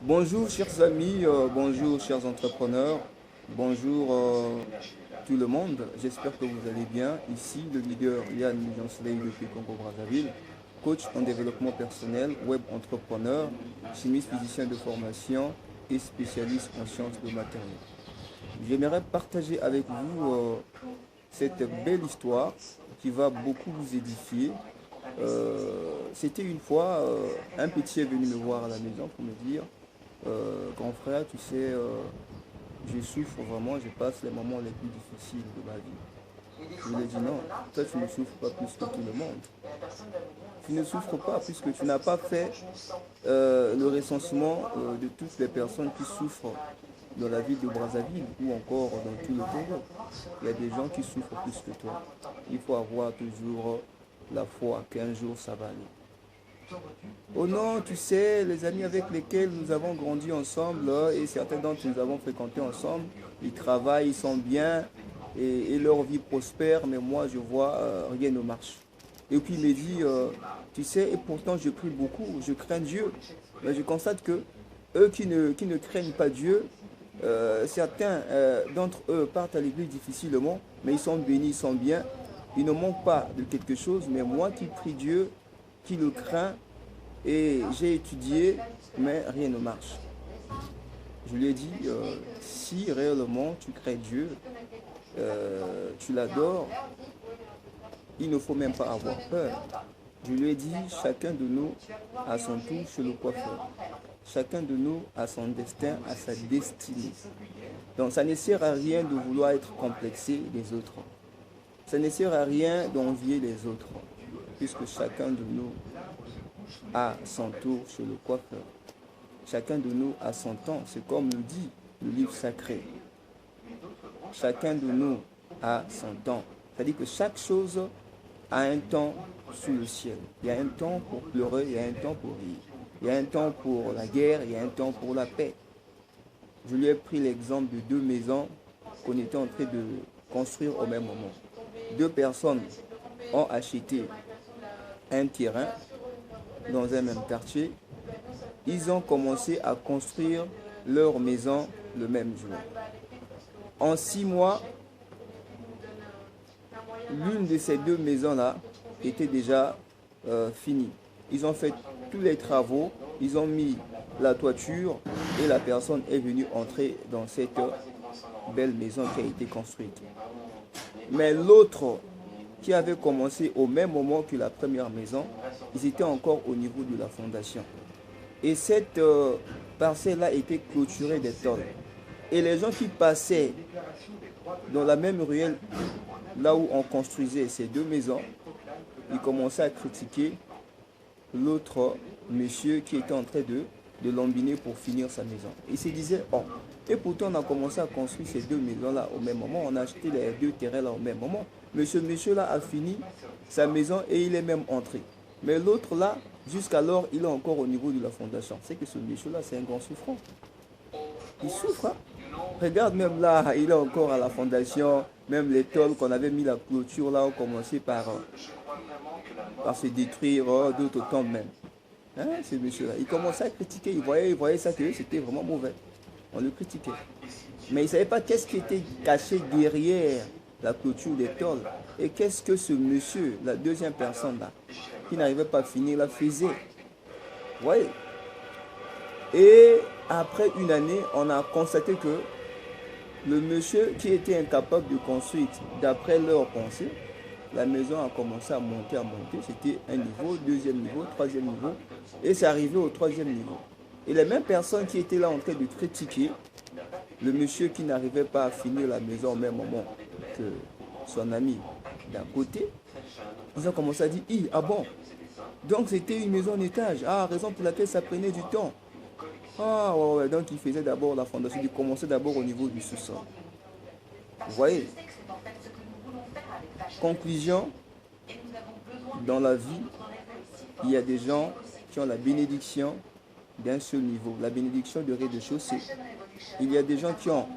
Bonjour chers amis, bonjour chers entrepreneurs, bonjour tout le monde. J'espère que vous allez bien. Ici le leader Yann Jansley depuis Congo-Brazzaville, coach en développement personnel, web entrepreneur, chimiste physicien de formation et spécialiste en sciences de matériel. J'aimerais partager avec vous cette belle histoire qui va beaucoup vous édifier. C'était une fois, un petit est venu me voir à la maison pour me dire, grand frère, tu sais, je souffre vraiment, je passe les moments les plus difficiles de ma vie. Je lui ai dit non, toi tu ne souffres pas plus que tout le monde. Tu ne souffres pas puisque tu n'as pas fait le recensement de toutes les personnes qui souffrent dans la ville de Brazzaville ou encore dans tout le Congo. Il y a des gens qui souffrent plus que toi. Il faut avoir toujours la foi qu'un jour ça va aller. Oh non, tu sais, les amis avec lesquels nous avons grandi ensemble et certains d'entre nous avons fréquenté ensemble, ils travaillent, ils sont bien et leur vie prospère, mais moi je vois rien ne marche. Et puis il me dit, tu sais, et pourtant je prie beaucoup, je crains Dieu, mais je constate que eux qui ne craignent pas Dieu, certains d'entre eux partent à l'église difficilement, mais ils sont bénis, ils sont bien, ils ne manquent pas de quelque chose, mais moi qui prie Dieu, qui le crains, et j'ai étudié, mais rien ne marche. Je lui ai dit, si réellement tu crains Dieu, tu l'adores, il ne faut même pas avoir peur. Je lui ai dit, chacun de nous a son tour chez le coiffeur. Chacun de nous a son destin, a sa destinée. Donc ça ne sert à rien de vouloir être complexé des autres. Ça ne sert à rien d'envier les autres, puisque chacun de nous a son tour chez le coiffeur. Chacun de nous a son temps. C'est comme le dit le livre sacré. Chacun de nous a son temps. C'est-à-dire que chaque chose a un temps sous le ciel. Il y a un temps pour pleurer, il y a un temps pour rire. Il y a un temps pour la guerre, il y a un temps pour la paix. Je lui ai pris l'exemple de deux maisons qu'on était en train de construire au même moment. Deux personnes ont acheté un terrain dans un même quartier. Ils ont commencé à construire leur maison le même jour. En 6 mois, l'une de ces deux maisons-là était déjà finie. Ils ont fait tous les travaux, ils ont mis la toiture et la personne est venue entrer dans cette belle maison qui a été construite. Mais l'autre qui avait commencé au même moment que la première maison, ils étaient encore au niveau de la fondation. Et cette parcelle-là était clôturée des tôles. Et les gens qui passaient dans la même ruelle, là où on construisait ces deux maisons, ils commençaient à critiquer l'autre monsieur qui était en train de lambiner pour finir sa maison. Ils se disaient, oh, et pourtant on a commencé à construire ces deux maisons-là au même moment, on a acheté les deux terrains-là au même moment. Mais ce monsieur-là a fini sa maison et il est même entré. Mais l'autre là, jusqu'alors, il est encore au niveau de la fondation. C'est que ce monsieur-là, c'est un grand souffrant. Il souffre. Hein? Regarde, même là, il est encore à la fondation. Même les tôles qu'on avait mis la clôture là ont commencé par se détruire, d'autres tombent même. Hein, ce monsieur-là, il commençait à critiquer. Il voyait ça que c'était vraiment mauvais. On le critiquait. Mais il ne savait pas qu'est-ce qui était caché derrière la clôture des tôles. Et qu'est-ce que ce monsieur, la deuxième personne là, qui n'arrivait pas à finir, la faisait. Vous voyez. Et après une année, on a constaté que le monsieur qui était incapable de construire d'après leur pensée, la maison a commencé à monter. C'était un niveau, deuxième niveau, troisième niveau. Et c'est arrivé au troisième niveau. Et les mêmes personnes qui étaient là en train de critiquer le monsieur qui n'arrivait pas à finir la maison au même moment que son ami d'à côté, ils ont commencé à dire, ah bon, donc c'était une maison en étage. Ah, raison pour laquelle ça prenait du temps. Ah ouais, donc il faisait d'abord la fondation, il commençait d'abord au niveau du sous-sol. Vous voyez. Conclusion, dans la vie, il y a des gens qui ont la bénédiction d'un seul niveau, la bénédiction de rez-de-chaussée. Il y a des gens qui ont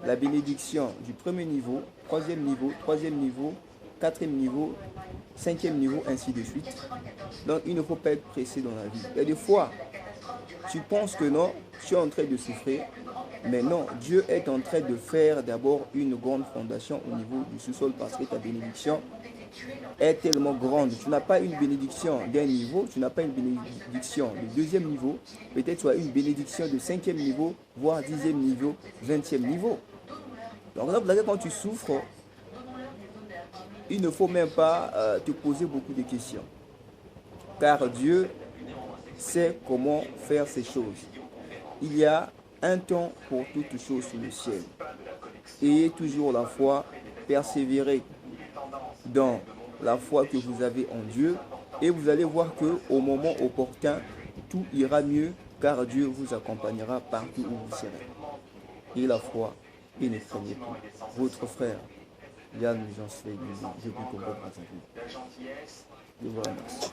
la bénédiction du premier niveau, troisième niveau, quatrième niveau, cinquième niveau, ainsi de suite. Donc il ne faut pas être pressé dans la vie. Il y a des fois, tu penses que non, tu es en train de souffrir. Mais non, Dieu est en train de faire d'abord une grande fondation au niveau du sous-sol parce que ta bénédiction est tellement grande. Tu n'as pas une bénédiction d'un niveau, tu n'as pas une bénédiction de deuxième niveau. Peut-être tu as une bénédiction de 5e niveau, voire 10e niveau, 20e niveau. Donc là, quand tu souffres, il ne faut même pas te poser beaucoup de questions. Car Dieu sait comment faire ces choses. Il y a un temps pour toutes choses sous le ciel. Ayez toujours la foi, persévérez dans la foi que vous avez en Dieu et vous allez voir que au moment opportun, tout ira mieux car Dieu vous accompagnera partout où vous serez. Et la foi, et ne craignez pas. Votre frère, Yann Jansley, depuis Congo Brazzaville. Je vous remercie.